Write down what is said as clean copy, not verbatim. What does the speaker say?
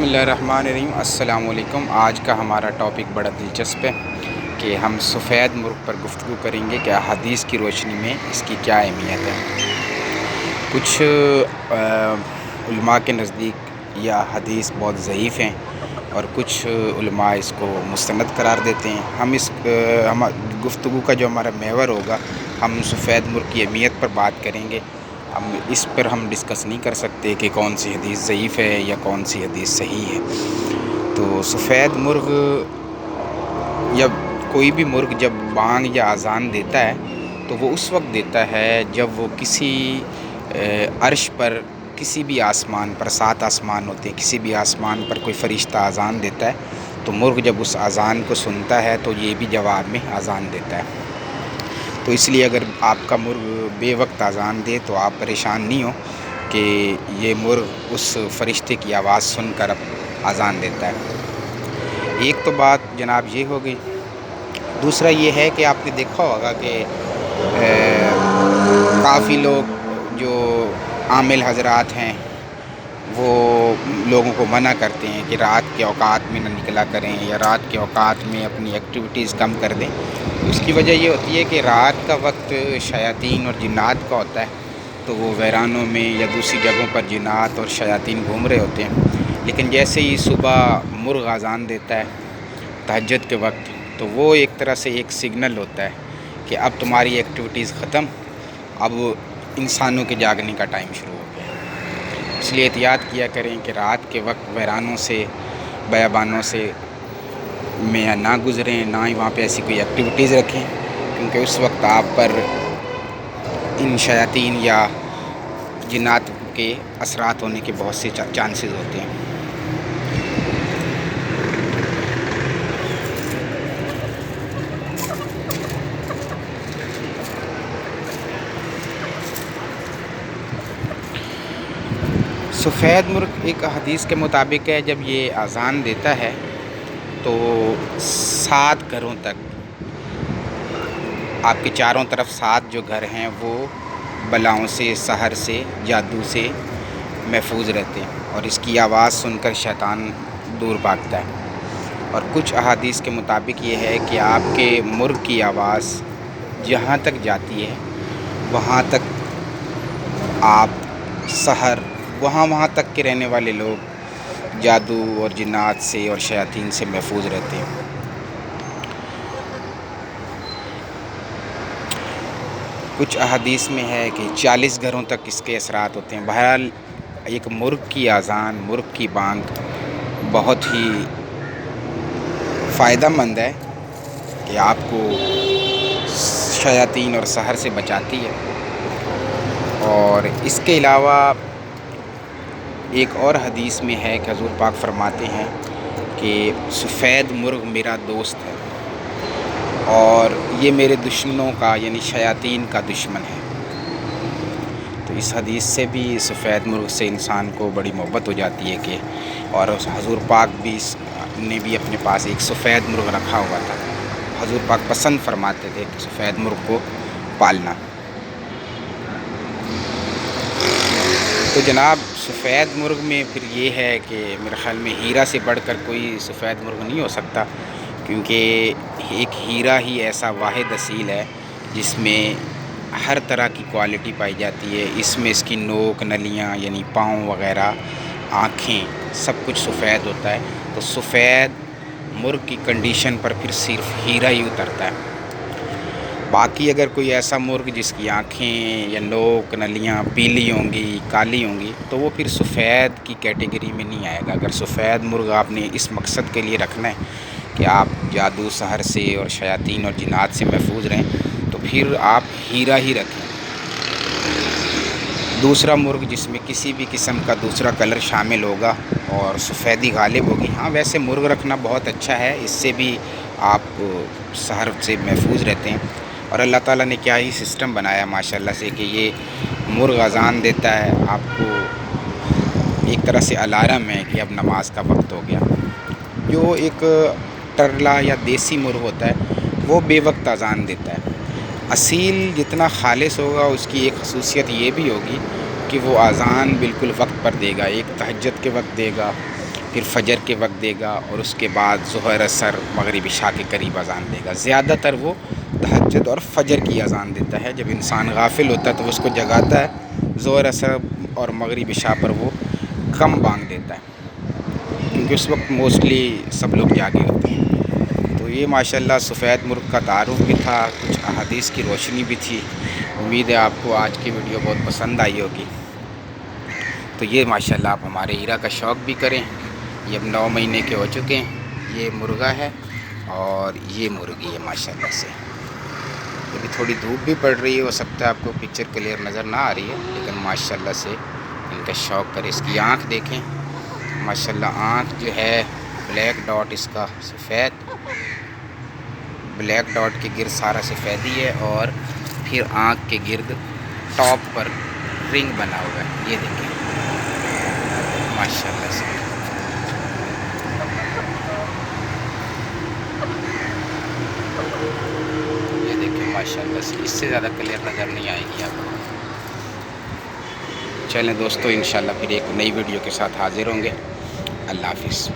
اللہ الرحمن الرحیم۔ السلام علیکم۔ آج کا ہمارا ٹاپک بڑا دلچسپ ہے کہ ہم سفید مرغ پر گفتگو کریں گے کہ احادیث کی روشنی میں اس کی کیا اہمیت ہے۔ کچھ علماء کے نزدیک یہ حدیث بہت ضعیف ہیں اور کچھ علماء اس کو مستند قرار دیتے ہیں۔ ہم گفتگو کا جو ہمارا محور ہوگا، ہم سفید مرغ کی اہمیت پر بات کریں گے۔ اس پر ہم ڈسکس نہیں کر سکتے کہ کون سی حدیث ضعیف ہے یا کون سی حدیث صحیح ہے۔ تو سفید مرغ یا کوئی بھی مرغ جب بانگ یا اذان دیتا ہے تو وہ اس وقت دیتا ہے جب وہ کسی عرش پر، کسی بھی آسمان پر، 7 آسمان ہوتے ہیں، کسی بھی آسمان پر کوئی فرشتہ اذان دیتا ہے تو مرغ جب اس اذان کو سنتا ہے تو یہ بھی جواب میں اذان دیتا ہے۔ تو اس لیے اگر آپ کا مرغ بے وقت اذان دے تو آپ پریشان نہیں ہو کہ یہ مرغ اس فرشتے کی آواز سن کر اب اذان دیتا ہے۔ ایک تو بات جناب یہ ہو گئی۔ دوسرا یہ ہے کہ آپ نے دیکھا ہوگا کہ کافی لوگ جو عامل حضرات ہیں وہ لوگوں کو منع کرتے ہیں کہ رات کے اوقات میں نہ نکلا کریں یا رات کے اوقات میں اپنی ایکٹیویٹیز کم کر دیں۔ اس کی وجہ یہ ہوتی ہے کہ رات کا وقت شیاطین اور جنات کا ہوتا ہے، تو وہ ویرانوں میں یا دوسری جگہوں پر جنات اور شیاطین گھوم رہے ہوتے ہیں۔ لیکن جیسے ہی صبح مرغ اذان دیتا ہے تہجد کے وقت، تو وہ ایک طرح سے ایک سگنل ہوتا ہے کہ اب تمہاری ایکٹیویٹیز ختم، اب انسانوں کے جاگنے کا ٹائم شروع ہو گیا۔ اس لیے احتیاط کیا کریں کہ رات کے وقت ویرانوں سے، بیابانوں سے میں نہ گزریں، نہ ہی وہاں پہ ایسی کوئی ایکٹیویٹیز رکھیں، کیونکہ اس وقت آپ پر ان شیاطین یا جنات کے اثرات ہونے کے بہت سے چانسز ہوتے ہیں۔ سفید مرغ ایک حدیث کے مطابق ہے، جب یہ اذان دیتا ہے تو 7 گھروں تک، آپ کے چاروں طرف 7 جو گھر ہیں وہ بلاؤں سے، سحر سے، جادو سے محفوظ رہتے ہیں اور اس کی آواز سن کر شیطان دور بھاگتا ہے۔ اور کچھ احادیث کے مطابق یہ ہے کہ آپ کے مرغ کی آواز جہاں تک جاتی ہے وہاں تک آپ سحر، وہاں تک کے رہنے والے لوگ جادو اور جنات سے اور شیاطین سے محفوظ رہتے ہیں۔ کچھ احادیث میں ہے کہ 40 گھروں تک اس کے اثرات ہوتے ہیں۔ بہرحال ایک مرغ کی اذان، مرغ کی بانگ بہت ہی فائدہ مند ہے کہ آپ کو شیاطین اور سحر سے بچاتی ہے۔ اور اس کے علاوہ ایک اور حدیث میں ہے کہ حضور پاک فرماتے ہیں کہ سفید مرغ میرا دوست ہے اور یہ میرے دشمنوں کا، یعنی شیاطین کا دشمن ہے۔ تو اس حدیث سے بھی سفید مرغ سے انسان کو بڑی محبت ہو جاتی ہے کہ، اور حضور پاک نے بھی اپنے پاس ایک سفید مرغ رکھا ہوا تھا۔ حضور پاک پسند فرماتے تھے کہ سفید مرغ کو پالنا۔ تو جناب سفید مرغ میں پھر یہ ہے کہ میرے خیال میں ہیرا سے بڑھ کر کوئی سفید مرغ نہیں ہو سکتا، کیونکہ ایک ہیرا ہی ایسا واحد اصیل ہے جس میں ہر طرح کی کوالٹی پائی جاتی ہے۔ اس میں اس کی نوک، نلیاں یعنی پاؤں وغیرہ، آنکھیں، سب کچھ سفید ہوتا ہے۔ تو سفید مرغ کی کنڈیشن پر پھر صرف ہیرا ہی اترتا ہے۔ باقی اگر کوئی ایسا مرغ جس کی آنکھیں یا نوک، نلیاں پیلی ہوں گی، کالی ہوں گی، تو وہ پھر سفید کی کیٹیگری میں نہیں آئے گا۔ اگر سفید مرغ آپ نے اس مقصد کے لیے رکھنا ہے کہ آپ جادو، سحر سے اور شیاطین اور جنات سے محفوظ رہیں، تو پھر آپ ہیرا ہی رکھیں۔ دوسرا مرغ جس میں کسی بھی قسم کا دوسرا کلر شامل ہوگا اور سفیدی غالب ہوگی، ہاں ویسے مرغ رکھنا بہت اچھا ہے، اس سے بھی آپ سحر سے محفوظ رہتے ہیں۔ اور اللہ تعالیٰ نے کیا ہی سسٹم بنایا ماشاءاللہ سے کہ یہ مرغ اذان دیتا ہے، آپ کو ایک طرح سے الارم ہے کہ اب نماز کا وقت ہو گیا۔ جو ایک ٹرلا یا دیسی مرغ ہوتا ہے وہ بے وقت اذان دیتا ہے۔ اصیل جتنا خالص ہوگا اس کی ایک خصوصیت یہ بھی ہوگی کہ وہ اذان بالکل وقت پر دے گا، ایک تہجد کے وقت دے گا، پھر فجر کے وقت دے گا، اور اس کے بعد ظہر عصر مغرب عشاء کے قریب اذان دے گا۔ زیادہ تر وہ تہجد اور فجر کی اذان دیتا ہے، جب انسان غافل ہوتا ہے تو اس کو جگاتا ہے۔ ظہر عصر اور مغرب عشاء پر وہ کم بانگ دیتا ہے، کیونکہ اس وقت موسٹلی سب لوگ جاگے ہوتے ہیں۔ تو یہ ماشاءاللہ سفید مرغ کا تعارف بھی تھا، کچھ احادیث کی روشنی بھی تھی۔ امید ہے آپ کو آج کی ویڈیو بہت پسند آئی ہوگی۔ تو یہ ماشاءاللہ آپ ہمارے ہیرا کا شوق بھی کریں۔ یہ اب 9 مہینے کے ہو چکے ہیں۔ یہ مرغا ہے اور یہ مرغی ہے ماشاءاللہ سے۔ ابھی تھوڑی دھوپ بھی پڑ رہی ہے، ہو سکتا ہے آپ کو پکچر کلیئر نظر نہ آ رہی ہے، لیکن ماشاءاللہ سے ان کا شوق کریں۔ اس کی آنکھ دیکھیں ماشاءاللہ، آنکھ جو ہے بلیک ڈاٹ اس کا سفید، بلیک ڈاٹ کے گرد سارا سفیدی ہے، اور پھر آنکھ کے گرد ٹاپ پر رنگ بنا ہوا ہے۔ یہ دیکھیں ماشاءاللہ سے۔ یہ دیکھیں ماشاءاللہ سے، اس سے زیادہ کلیئر نظر نہیں آئے گی آپ کو۔ چلیں دوستو، انشاءاللہ پھر ایک نئی ویڈیو کے ساتھ حاضر ہوں گے۔ اللہ حافظ۔